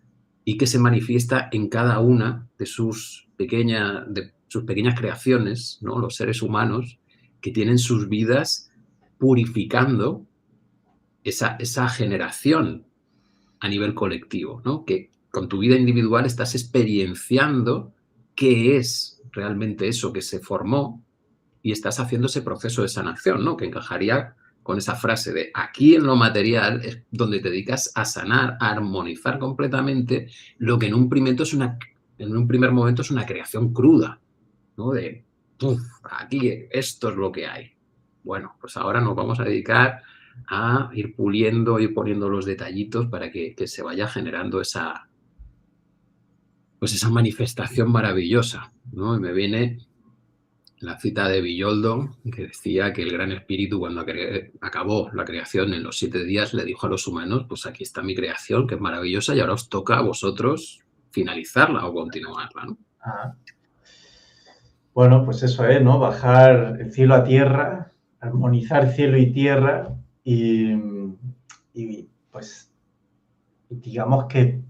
y que se manifiesta en cada una de sus pequeñas creaciones, ¿no? Los seres humanos que tienen sus vidas purificando esa generación a nivel colectivo, ¿no? Que con tu vida individual estás experienciando qué es realmente eso que se formó y estás haciendo ese proceso de sanación, ¿no? Que encajaría con esa frase de aquí en lo material es donde te dedicas a sanar, a armonizar completamente lo que en un primer momento es una creación cruda, ¿no? De, aquí esto es lo que hay. Bueno, pues ahora nos vamos a dedicar a ir puliendo, ir poniendo los detallitos para que se vaya generando esa manifestación maravillosa, ¿no? Y me viene la cita de Villoldo, que decía que el Gran Espíritu, cuando acabó la creación en los 7 días, le dijo a los humanos, pues aquí está mi creación, que es maravillosa, y ahora os toca a vosotros finalizarla o continuarla, ¿no? Ajá. Bueno, pues eso es, ¿no? Bajar el cielo a tierra, armonizar cielo y tierra y pues digamos que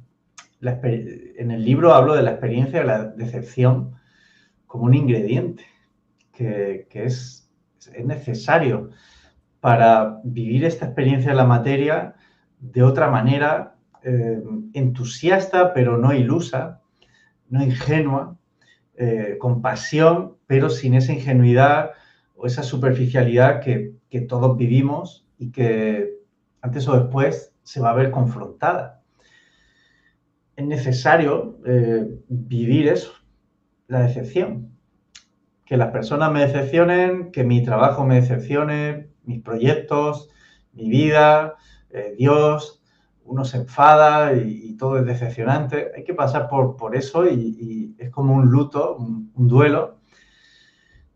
en el libro hablo de la experiencia de la decepción como un ingrediente que es necesario para vivir esta experiencia de la materia de otra manera, entusiasta pero no ilusa, no ingenua, con pasión pero sin esa ingenuidad o esa superficialidad que todos vivimos y que antes o después se va a ver confrontada. Es necesario vivir eso, la decepción. Que las personas me decepcionen, que mi trabajo me decepcione, mis proyectos, mi vida, Dios, uno se enfada y todo es decepcionante. Hay que pasar por eso y es como un luto, un duelo,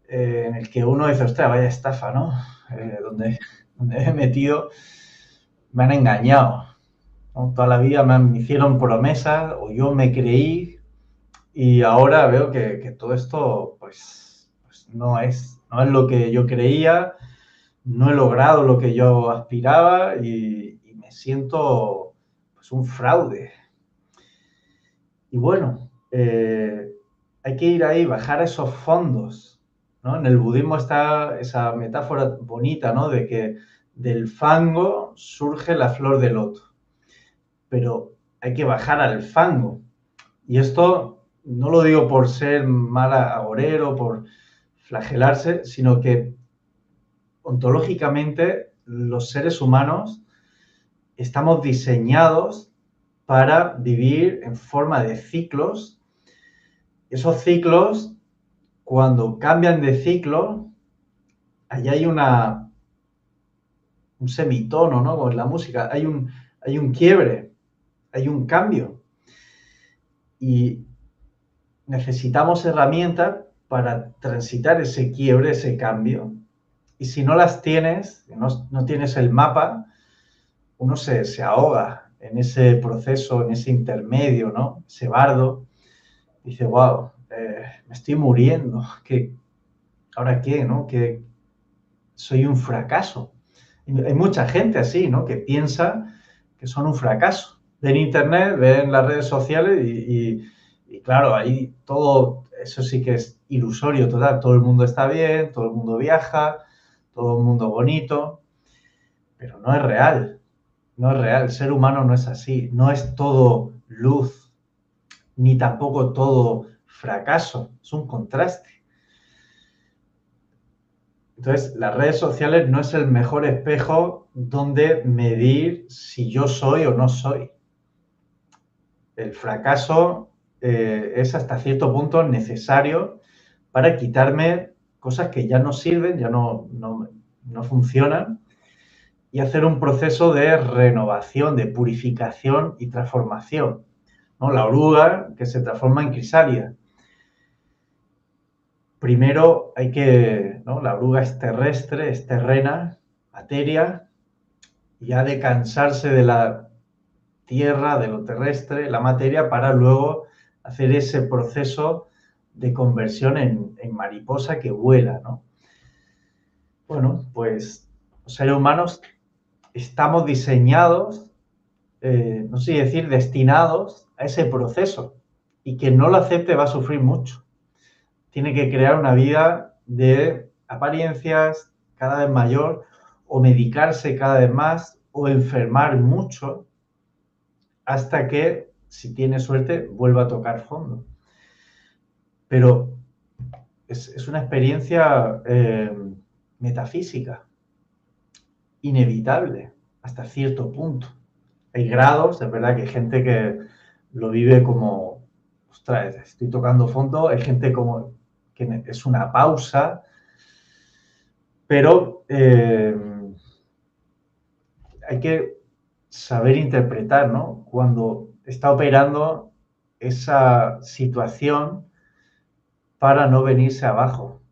en el que uno dice, ostras, vaya estafa, ¿no? Donde he metido, me han engañado, ¿no? Toda la vida me hicieron promesas o yo me creí y ahora veo que todo esto pues no es lo que yo creía, no he logrado lo que yo aspiraba y me siento pues un fraude. Y bueno, hay que ir ahí, bajar a esos fondos, ¿no? En el budismo está esa metáfora bonita, ¿no? De que del fango surge la flor de loto. Pero hay que bajar al fango. Y esto no lo digo por ser mal agorero, por flagelarse, sino que ontológicamente los seres humanos estamos diseñados para vivir en forma de ciclos. Esos ciclos, cuando cambian de ciclo, allí hay un semitono, ¿no? Como en la música, hay un quiebre, hay un cambio. Y necesitamos herramientas para transitar ese quiebre, ese cambio. Y si no las tienes, no tienes el mapa, uno se ahoga en ese proceso, en ese intermedio, ¿no? Ese bardo. Dice, wow, me estoy muriendo. ¿Ahora qué, no? Que soy un fracaso. Y hay mucha gente así, ¿no? Que piensa que son un fracaso. Ven internet, ven las redes sociales y claro, ahí todo, eso sí que es ilusorio total. Todo el mundo está bien, todo el mundo viaja, todo el mundo bonito, pero no es real. No es real. El ser humano no es así. No es todo luz, ni tampoco todo fracaso. Es un contraste. Entonces, las redes sociales no es el mejor espejo donde medir si yo soy o no soy. El fracaso es hasta cierto punto necesario para quitarme cosas que ya no sirven, ya no funcionan, y hacer un proceso de renovación, de purificación y transformación, ¿no? La oruga que se transforma en crisálida. Primero hay que, ¿no? La oruga es terrestre, es terrena, materia, y ha de cansarse de la tierra, de lo terrestre, la materia, para luego hacer ese proceso de conversión en mariposa que vuela, ¿no? Bueno, pues los seres humanos estamos diseñados, no sé decir, destinados a ese proceso, y quien no lo acepte va a sufrir mucho. Tiene que crear una vida de apariencias cada vez mayor, o medicarse cada vez más, o enfermar mucho, hasta que, si tiene suerte, vuelva a tocar fondo. Pero es una experiencia metafísica, inevitable, hasta cierto punto. Hay grados, es verdad que hay gente que lo vive como, ostras, estoy tocando fondo, hay gente como que es una pausa, pero hay que saber interpretar, ¿no? Cuando está operando esa situación para no venirse abajo,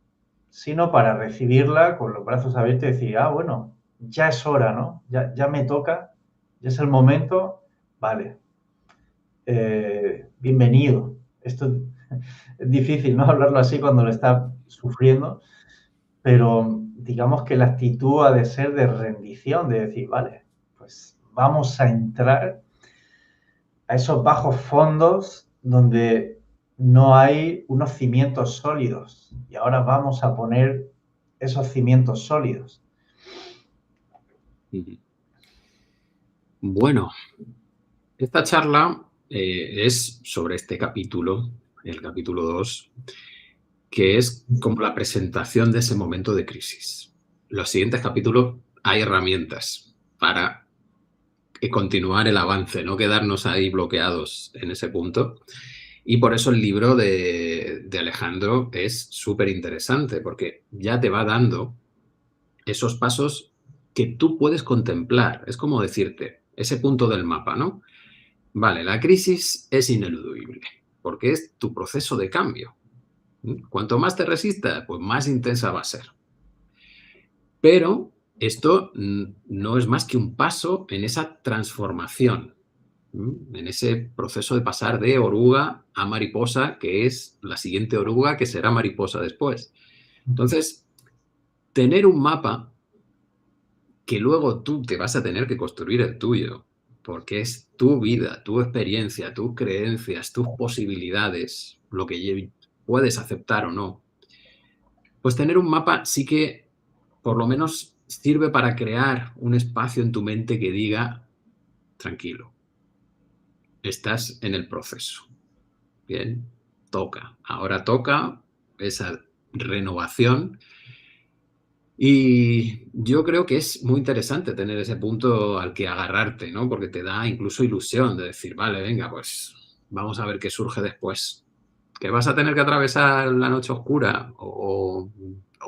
sino para recibirla con los brazos abiertos y decir, ah, bueno, ya es hora, ¿no? Ya me toca, ya es el momento, vale, bienvenido. Esto es difícil, ¿no? Hablarlo así cuando lo está sufriendo, pero digamos que la actitud ha de ser de rendición, de decir, vale, pues vamos a entrar a esos bajos fondos donde no hay unos cimientos sólidos, y ahora vamos a poner esos cimientos sólidos. Bueno, esta charla es sobre este capítulo, el capítulo 2, que es como la presentación de ese momento de crisis. Los siguientes capítulos hay herramientas para continuar el avance, no quedarnos ahí bloqueados en ese punto. Y por eso el libro de Alejandro es súper interesante, porque ya te va dando esos pasos que tú puedes contemplar. Es como decirte, ese punto del mapa, ¿no? Vale, la crisis es ineludible, porque es tu proceso de cambio. Cuanto más te resistas, pues más intensa va a ser. Pero esto no es más que un paso en esa transformación. en ese proceso de pasar de oruga a mariposa, que es la siguiente oruga que será mariposa después. Entonces, tener un mapa que luego tú te vas a tener que construir el tuyo, porque es tu vida, tu experiencia, tus creencias, tus posibilidades, lo que puedes aceptar o no. Pues tener un mapa sí que por lo menos sirve para crear un espacio en tu mente que diga, tranquilo, estás en el proceso. Bien, ahora toca esa renovación. Y yo creo que es muy interesante tener ese punto al que agarrarte, ¿no? Porque te da incluso ilusión de decir, vale, venga, pues vamos a ver qué surge después. ¿Que vas a tener que atravesar la noche oscura o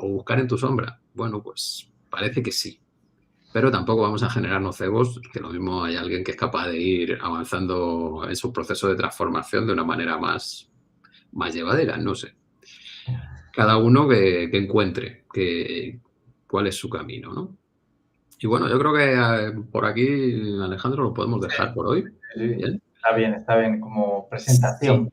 buscar en tu sombra? Bueno, pues parece que sí. Pero tampoco vamos a generar nocebos, que lo mismo hay alguien que es capaz de ir avanzando en su proceso de transformación de una manera más llevadera, no sé. Cada uno que encuentre cuál es su camino, ¿no? Y bueno, yo creo que por aquí, Alejandro, lo podemos dejar por hoy. Sí, Bien. está bien, como Si, presentación.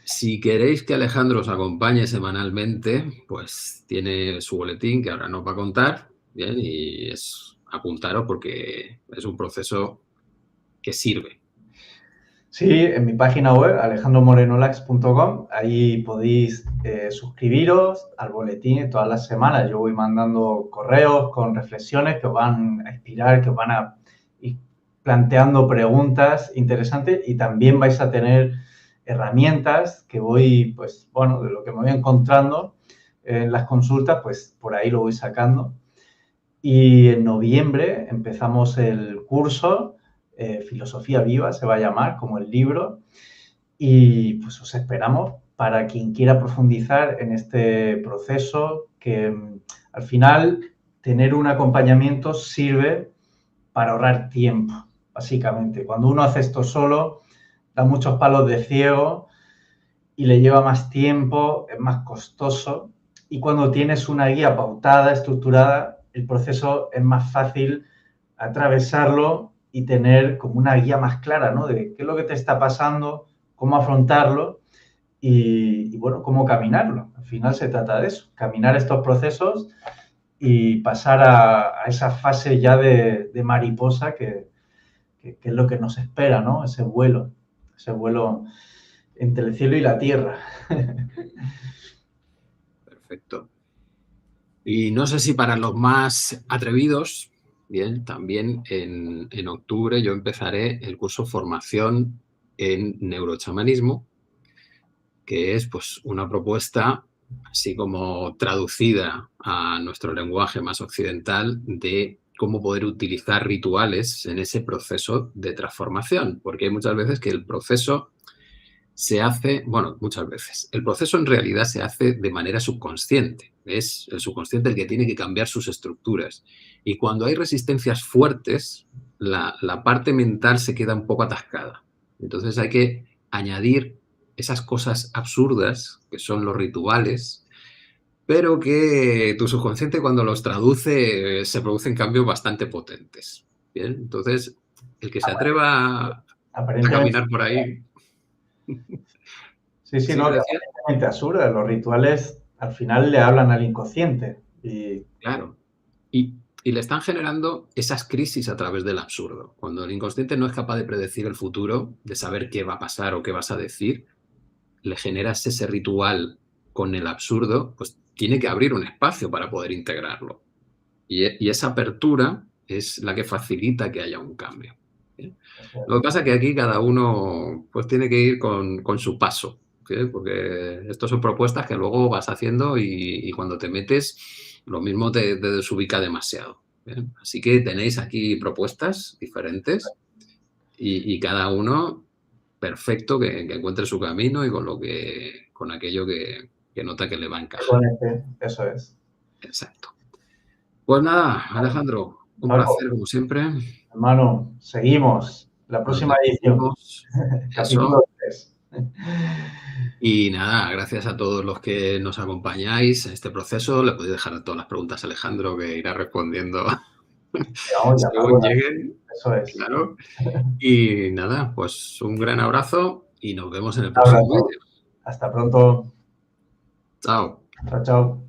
si queréis que Alejandro os acompañe semanalmente, pues tiene su boletín que ahora nos va a contar, bien, y es apuntaros porque es un proceso que sirve. Sí, en mi página web, alejandromorenolax.com, ahí podéis suscribiros al boletín todas las semanas. Yo voy mandando correos con reflexiones que os van a inspirar, que os van a ir planteando preguntas interesantes y también vais a tener herramientas que voy, pues, bueno, de lo que me voy encontrando en las consultas, pues por ahí lo voy sacando. Y en noviembre empezamos el curso Filosofía Viva, se va a llamar, como el libro, y pues os esperamos para quien quiera profundizar en este proceso que al final tener un acompañamiento sirve para ahorrar tiempo, básicamente. Cuando uno hace esto solo, da muchos palos de ciego y le lleva más tiempo, es más costoso. Y cuando tienes una guía pautada, estructurada, el proceso es más fácil atravesarlo y tener como una guía más clara, ¿no? De qué es lo que te está pasando, cómo afrontarlo y bueno, cómo caminarlo. Al final se trata de eso, caminar estos procesos y pasar a esa fase ya de mariposa que es lo que nos espera, ¿no? Ese vuelo entre el cielo y la tierra. Perfecto. Y no sé si para los más atrevidos, bien, también en octubre yo empezaré el curso Formación en Neurochamanismo, que es pues una propuesta así como traducida a nuestro lenguaje más occidental de cómo poder utilizar rituales en ese proceso de transformación, porque hay muchas veces que el proceso se hace, bueno, muchas veces, el proceso en realidad se hace de manera subconsciente, es el subconsciente el que tiene que cambiar sus estructuras. Y cuando hay resistencias fuertes, la parte mental se queda un poco atascada. Entonces hay que añadir esas cosas absurdas, que son los rituales, pero que tu subconsciente cuando los traduce se producen cambios bastante potentes. Bien, entonces el que se atreva a Aparentemente, caminar por ahí, sí, sí, sí no, me que decía. aparentemente absurda. Los rituales al final le hablan al inconsciente. Y Claro. Y le están generando esas crisis a través del absurdo. Cuando el inconsciente no es capaz de predecir el futuro, de saber qué va a pasar o qué vas a decir, le generas ese ritual con el absurdo, pues tiene que abrir un espacio para poder integrarlo. Y esa apertura es la que facilita que haya un cambio. ¿Sí? Lo que pasa es que aquí cada uno pues tiene que ir con su paso, ¿sí? Porque estas son propuestas que luego vas haciendo y cuando te metes lo mismo te desubica demasiado. ¿Bien? Así que tenéis aquí propuestas diferentes y cada uno perfecto que encuentre su camino y con aquello que nota que le va a encajar. eso es. Exacto. Pues nada, Alejandro, un Paco, placer como siempre. hermano, seguimos. La Nos próxima edición, despedimos. capítulo Eso. 3. Y nada, gracias a todos los que nos acompañáis en este proceso. Le podéis dejar todas las preguntas a Alejandro que irá respondiendo Vamos, llamar según buena, lleguen, eso es. claro. Y nada, pues un gran abrazo y nos vemos en el Un próximo abrazo. vídeo. Hasta pronto. Chao. Chao, chao.